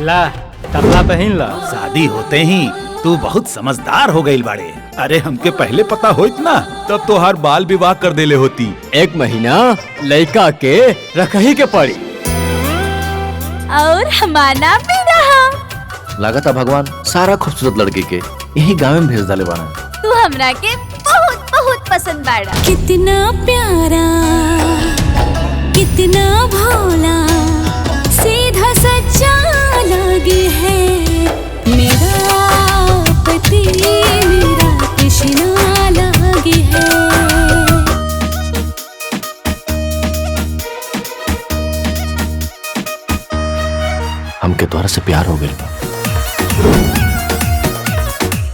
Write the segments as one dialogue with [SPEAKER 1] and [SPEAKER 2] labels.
[SPEAKER 1] ला तबला पहन ला।
[SPEAKER 2] शादी होते ही तू बहुत समझदार हो गई बाड़े। अरे हमके पहले पता होइत ना तब तो हर बाल विवाह कर देले होती।
[SPEAKER 1] 1 महीना लड़का के रखही के पड़ी
[SPEAKER 3] और हमारा भी रहा।
[SPEAKER 4] लागत भगवान सारा खूबसूरत लड़की के यही गाँव में भेज डाले बाना।
[SPEAKER 3] तू हमरा के बहुत बहुत पसंद बाड़ा।
[SPEAKER 5] कितना प्यारा कितना भोला सीधा सच्चा लगे है मेरा पति मेरा कृष्णा लगे है।
[SPEAKER 4] हमके तोहरा से प्यार हो गइल बा।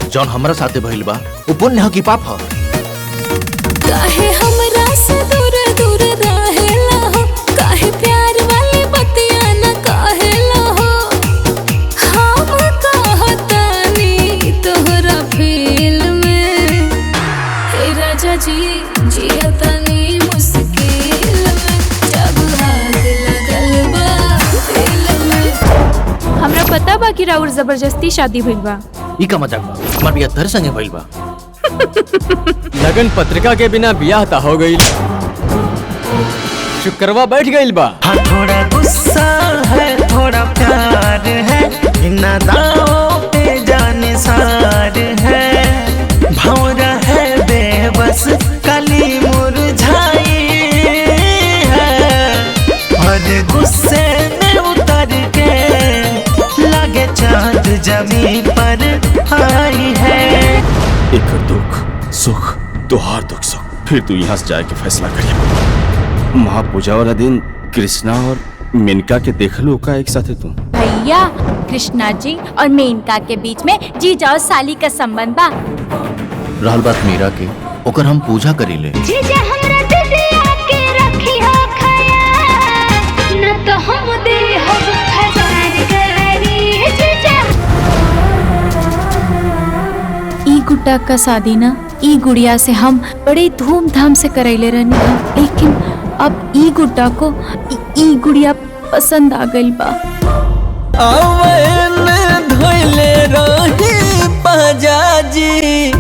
[SPEAKER 4] जौन हमरा साथे भइल बा उ पुण्य ह कि पाप ह?
[SPEAKER 5] काहे हमरा से दूर दूर रहेला हो, काहे प्यार वाली बतिया न कहेला हो। हम कहतानी तोहरा फील में हे राजा जी जियतानी मुश्किल में जब हाथ लगल बा दिल में।
[SPEAKER 6] हमरा पता बा कि राउर जबरदस्ती शादी भइल बा।
[SPEAKER 4] ई का मजाक बा? हमार बियाह तोहरे संगे भइल बा।
[SPEAKER 1] लगन पत्रिका के बिना ब्याह ता हो गई। शुक्रवा बैठ गई बा।
[SPEAKER 7] हाँ थोड़ा गुस्सा है थोड़ा प्यार है, बिना दांव पे जाने सार है। भौरा है बेबस कली मुरझाई है, और गुस्से में उतर के लगे चाँद जमीन पर आई है।
[SPEAKER 8] एक दुख सुख तोहार दुख सुख, फिर तू यहाँ से जाए के फैसला करिए। महापूजा वाला दिन कृष्णा और मेनका के देख लो का एक साथ है तू।
[SPEAKER 3] भैया कृष्णा जी और मेनका के बीच में जीजा और साली का संबंध बा।
[SPEAKER 4] रहल बात मीरा के, ओकर हम पूजा करीले।
[SPEAKER 5] जीजा हमरा दिदिया के रखी हो खयाल, न तो हम दे हो हजार गारी जीजा।
[SPEAKER 6] ई गुड्डा का शादी ना ई गुड़िया से हम बड़े धूमधाम से करैले रहनी है, लेकिन अब ई गुड्डा को ई गुड़िया पसंद आ गई बा।
[SPEAKER 7] धोइले रही बाजाजी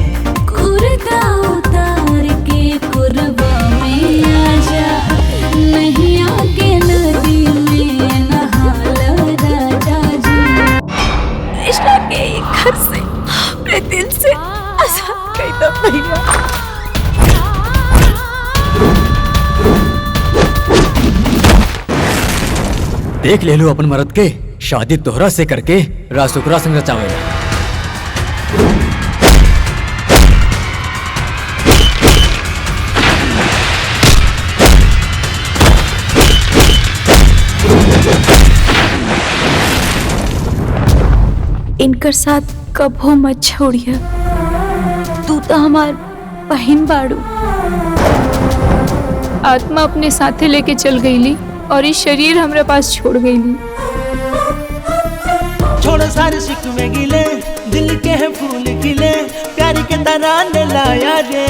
[SPEAKER 5] कुर्ता उतार के कुर्बा में आजा, नहीं आके नदी में नहाला राजा जी।
[SPEAKER 6] कृष्णा के घर से अपने दिल से आजाद कर दो भैया।
[SPEAKER 1] देख ले लो अपन मर्द के शादी तोहरा से करके रासुकरा संग रचावे।
[SPEAKER 6] इनकर साथ कबो मत छोड़िए। तू तो हमार बहन बाड़ू। आत्मा अपने साथे लेके चल गईली और इस शरीर हमरा पास छोड़ गईली।
[SPEAKER 7] छोड़ सारे शिकवे गिले, दिल के है फूल खिले, प्यार के तराने लाया रे।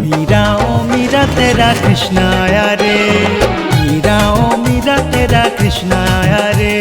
[SPEAKER 7] मीरा ओ मीरा तेरा कृष्णा आया रे, मीरा ओ मीरा तेरा कृष्णा आया रे।